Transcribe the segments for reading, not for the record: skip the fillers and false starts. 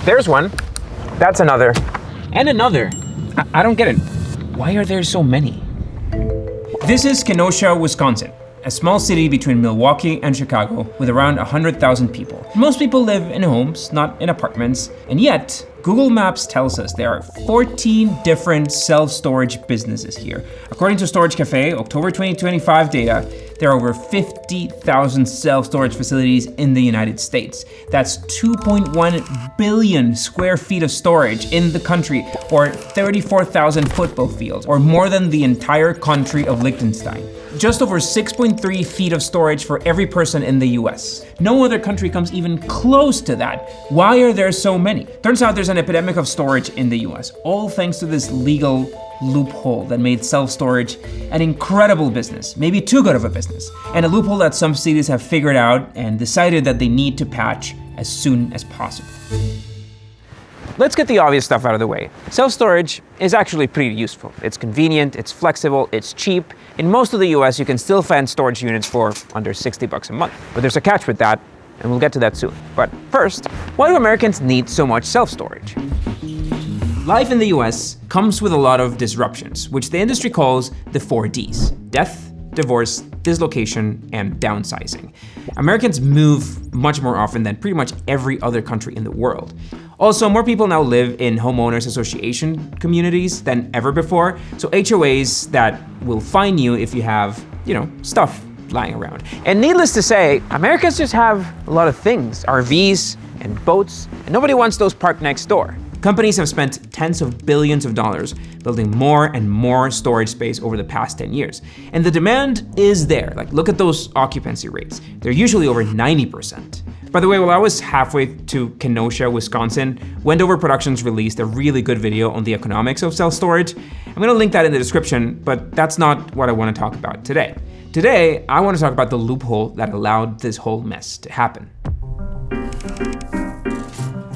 There's one. That's another. And another. I don't get it. Why are there so many? This is Kenosha, Wisconsin, a small city between Milwaukee and Chicago with around 100,000 people. Most people live in homes, not in apartments, and yet Google Maps tells us there are 14 different self-storage businesses here. According to Storage Cafe, October 2025 data, there are over 50,000 self-storage facilities in the United States. That's 2.1 billion square feet of storage in the country, or 34,000 football fields, or more than the entire country of Liechtenstein. Just over 6.3 feet of storage for every person in the US. No other country comes even close to that. Why are there so many? Turns out there's an epidemic of storage in the US, all thanks to this legal loophole that made self-storage an incredible business, maybe too good of a business, and a loophole that some cities have figured out and decided that they need to patch as soon as possible. Let's get the obvious stuff out of the way. Self-storage is actually pretty useful. It's convenient, it's flexible, it's cheap. In most of the US, you can still find storage units for under $60 a month. But there's a catch with that, and we'll get to that soon. But first, why do Americans need so much self-storage? Life in the US comes with a lot of disruptions, which the industry calls the 4 Ds: death, divorce, dislocation, and downsizing. Americans move much more often than pretty much every other country in the world. Also, more people now live in homeowners association communities than ever before, so HOAs that will fine you if you have, stuff lying around. And needless to say, Americans just have a lot of things, RVs and boats, and nobody wants those parked next door. Companies have spent tens of billions of dollars building more and more storage space over the past 10 years. And the demand is there. Like, look at those occupancy rates. They're usually over 90%. By the way, while I was halfway to Kenosha, Wisconsin, Wendover Productions released a really good video on the economics of self-storage. I'm gonna link that in the description, but that's not what I wanna talk about today. Today, I wanna talk about the loophole that allowed this whole mess to happen.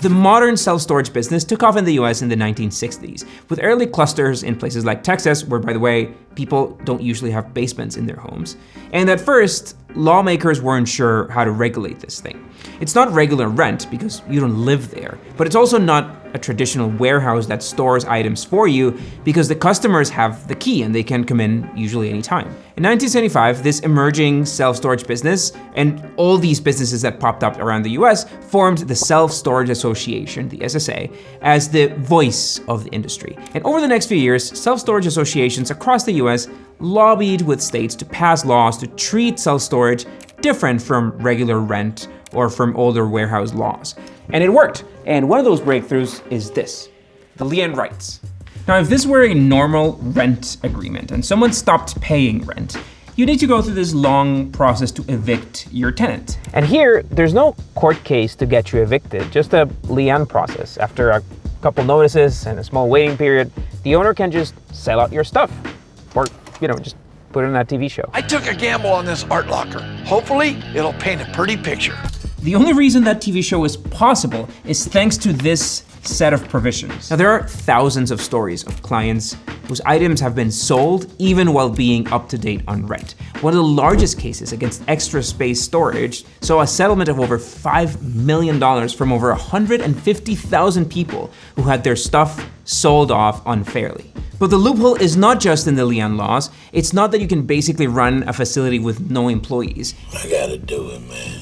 The modern self-storage business took off in the US in the 1960s, with early clusters in places like Texas, where, by the way, people don't usually have basements in their homes. And at first, lawmakers weren't sure how to regulate this thing. It's not regular rent because you don't live there, but it's also not a traditional warehouse that stores items for you because the customers have the key and they can come in usually anytime. In 1975, this emerging self-storage business and all these businesses that popped up around the US formed the Self-Storage Association, the SSA, as the voice of the industry. And over the next few years, self-storage associations across the US lobbied with states to pass laws to treat self-storage different from regular rent or from older warehouse laws. And it worked. And one of those breakthroughs is this, the lien rights. Now, if this were a normal rent agreement and someone stopped paying rent, you need to go through this long process to evict your tenant. And here, there's no court case to get you evicted, just a lien process. After a couple notices and a small waiting period, the owner can just sell out your stuff or, just put it in that TV show. I took a gamble on this art locker. Hopefully, it'll paint a pretty picture. The only reason that TV show is possible is thanks to this set of provisions. Now, there are thousands of stories of clients whose items have been sold even while being up to date on rent. One of the largest cases against Extra Space Storage saw a settlement of over $5 million from over 150,000 people who had their stuff sold off unfairly. But the loophole is not just in the lien laws. It's not that you can basically run a facility with no employees. I gotta do it, man.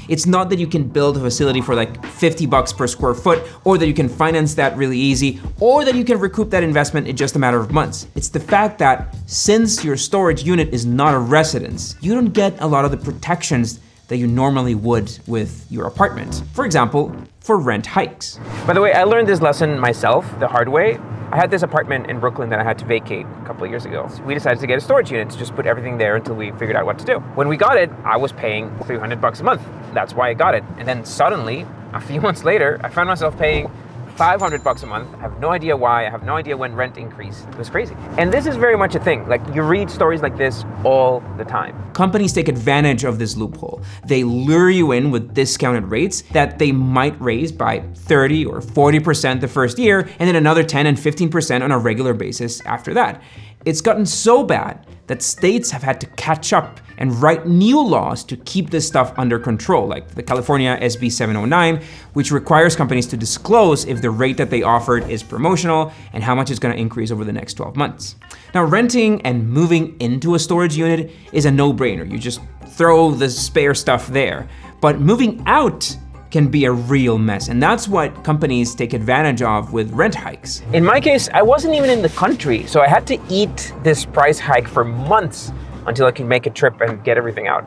It's not that you can build a facility for like $50 per square foot, or that you can finance that really easy, or that you can recoup that investment in just a matter of months. It's the fact that since your storage unit is not a residence, you don't get a lot of the protections that you normally would with your apartment. For example, for rent hikes. By the way, I learned this lesson myself the hard way. I had this apartment in Brooklyn that I had to vacate a couple of years ago. So we decided to get a storage unit to just put everything there until we figured out what to do. When we got it, I was paying $300 a month. That's why I got it. And then suddenly, a few months later, I found myself paying $500 a month. I have no idea why. I have no idea when rent increased. It was crazy. And this is very much a thing. Like, you read stories like this all the time. Companies take advantage of this loophole. They lure you in with discounted rates that they might raise by 30 or 40% the first year, and then another 10 and 15% on a regular basis after that. It's gotten so bad that states have had to catch up and write new laws to keep this stuff under control, like the California SB 709, which requires companies to disclose if the rate that they offered is promotional and how much it's going to increase over the next 12 months. Now, renting and moving into a storage unit is a no-brainer. You just throw the spare stuff there. But moving out can be a real mess, and that's what companies take advantage of with rent hikes. In my case, I wasn't even in the country, so I had to eat this price hike for months until I could make a trip and get everything out.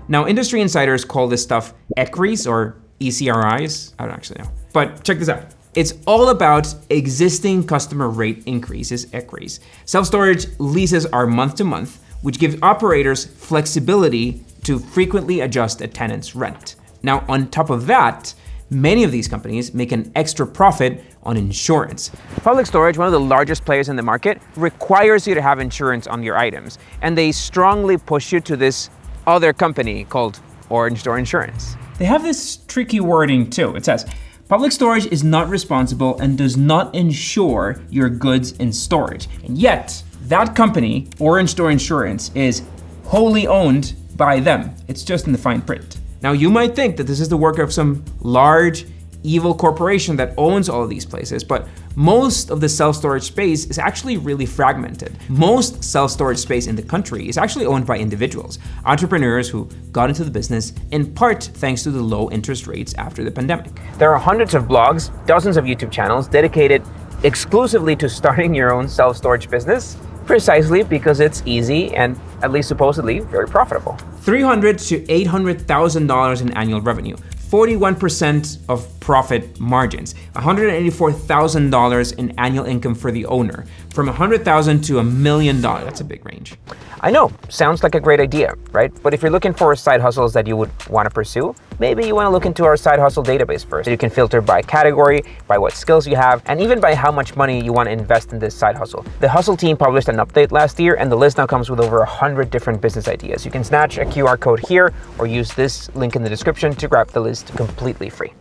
Now, industry insiders call this stuff ECRIs or ECRIs. I don't actually know. But check this out. It's all about existing customer rate increases, ECRIs. Self-storage leases are month to month, which gives operators flexibility to frequently adjust a tenant's rent. Now, on top of that, many of these companies make an extra profit on insurance. Public Storage, one of the largest players in the market, requires you to have insurance on your items, and they strongly push you to this other company called Orange Door Insurance. They have this tricky wording too. It says, Public Storage is not responsible and does not insure your goods in storage. And yet, that company, Orange Door Insurance, is wholly owned by them. It's just in the fine print. Now, you might think that this is the work of some large, evil corporation that owns all of these places, but most of the self-storage space is actually really fragmented. Most self-storage space in the country is actually owned by individuals, entrepreneurs who got into the business in part thanks to the low interest rates after the pandemic. There are hundreds of blogs, dozens of YouTube channels dedicated exclusively to starting your own self-storage business, precisely because it's easy and, at least supposedly, very profitable. $300,000 to $800,000 in annual revenue, 41% of profit margins, $184,000 in annual income for the owner, from $100,000 to $1 million. That's a big range. I know, sounds like a great idea, right? But if you're looking for side hustles that you would want to pursue, maybe you want to look into our side hustle database first. You can filter by category, by what skills you have, and even by how much money you want to invest in this side hustle. The Hustle team published an update last year, and the list now comes with over 100 different business ideas. You can snatch a QR code here or use this link in the description to grab the list completely free.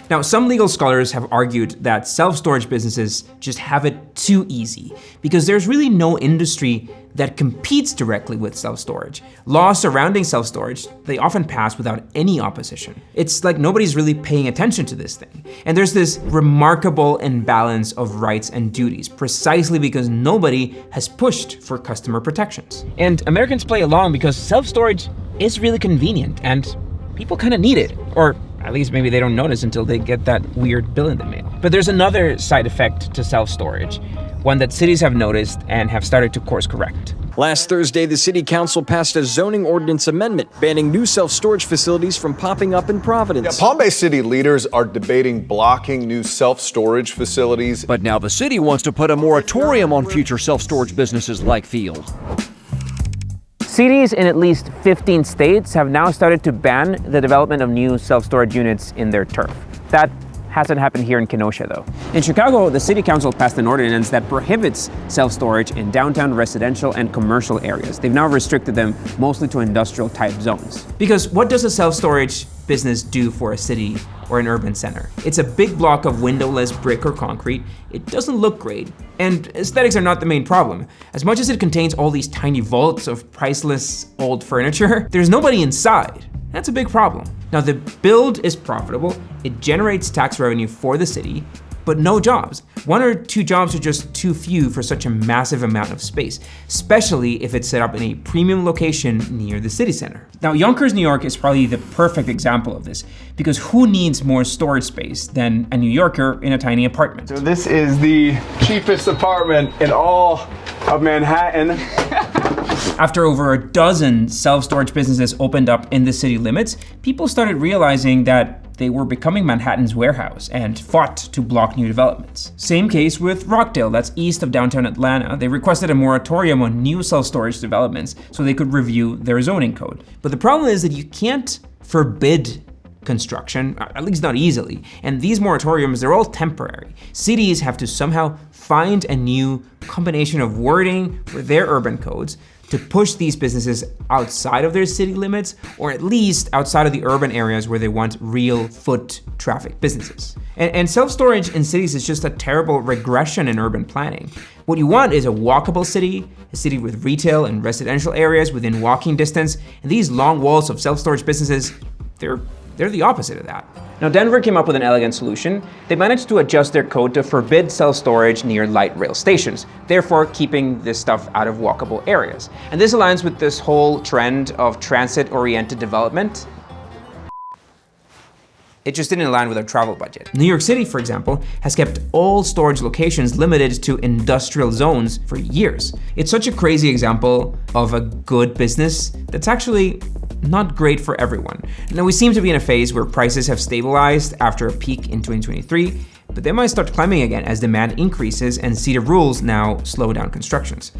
Now, some legal scholars have argued that self-storage businesses just have it too easy because there's really no industry that competes directly with self-storage. Laws surrounding self-storage, they often pass without any opposition. It's like nobody's really paying attention to this thing. And there's this remarkable imbalance of rights and duties precisely because nobody has pushed for customer protections. And Americans play along because self-storage is really convenient and people kind of need it, or at least maybe they don't notice until they get that weird bill in the mail. But there's another side effect to self-storage, one that cities have noticed and have started to course correct. Last Thursday, the City Council passed a zoning ordinance amendment banning new self-storage facilities from popping up in Providence. Palm Bay City leaders are debating blocking new self-storage facilities. But now the city wants to put a moratorium on future self-storage businesses like Field. Cities in at least 15 states have now started to ban the development of new self-storage units in their turf. That hasn't happened here in Kenosha, though. In Chicago, the city council passed an ordinance that prohibits self-storage in downtown residential and commercial areas. They've now restricted them mostly to industrial type zones. Because what does a self-storage business do for a city or an urban center? It's a big block of windowless brick or concrete. It doesn't look great, and aesthetics are not the main problem. As much as it contains all these tiny vaults of priceless old furniture, there's nobody inside. That's a big problem. Now, the build is profitable, it generates tax revenue for the city, but no jobs. 1 or 2 jobs are just too few for such a massive amount of space, especially if it's set up in a premium location near the city center. Now, Yonkers, New York is probably the perfect example of this, because who needs more storage space than a New Yorker in a tiny apartment? So this is the cheapest apartment in all of Manhattan. After over a dozen self-storage businesses opened up in the city limits, people started realizing that they were becoming Manhattan's warehouse and fought to block new developments. Same case with Rockdale, that's east of downtown Atlanta. They requested a moratorium on new self-storage developments so they could review their zoning code. But the problem is that you can't forbid construction, at least not easily. And these moratoriums, they're all temporary. Cities have to somehow find a new combination of wording for their urban codes to push these businesses outside of their city limits, or at least outside of the urban areas where they want real foot traffic businesses. And self-storage in cities is just a terrible regression in urban planning. What you want is a walkable city, a city with retail and residential areas within walking distance, and these long walls of self-storage businesses, they're the opposite of that. Now, Denver came up with an elegant solution. They managed to adjust their code to forbid self-storage near light rail stations, therefore keeping this stuff out of walkable areas. And this aligns with this whole trend of transit-oriented development. It just didn't align with our travel budget. New York City, for example, has kept all storage locations limited to industrial zones for years. It's such a crazy example of a good business that's actually not great for everyone. Now, we seem to be in a phase where prices have stabilized after a peak in 2023, but they might start climbing again as demand increases and city rules now slow down constructions.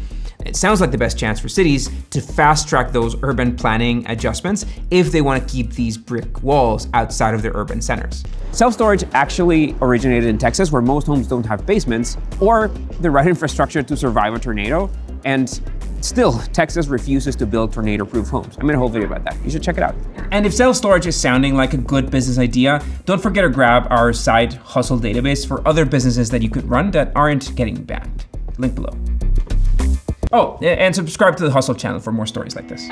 It sounds like the best chance for cities to fast track those urban planning adjustments if they want to keep these brick walls outside of their urban centers. Self-storage actually originated in Texas, where most homes don't have basements or the right infrastructure to survive a tornado, and still, Texas refuses to build tornado-proof homes. I made a whole video about that. You should check it out. And if self-storage is sounding like a good business idea, don't forget to grab our side hustle database for other businesses that you could run that aren't getting banned. Link below. Oh, and subscribe to the Hustle channel for more stories like this.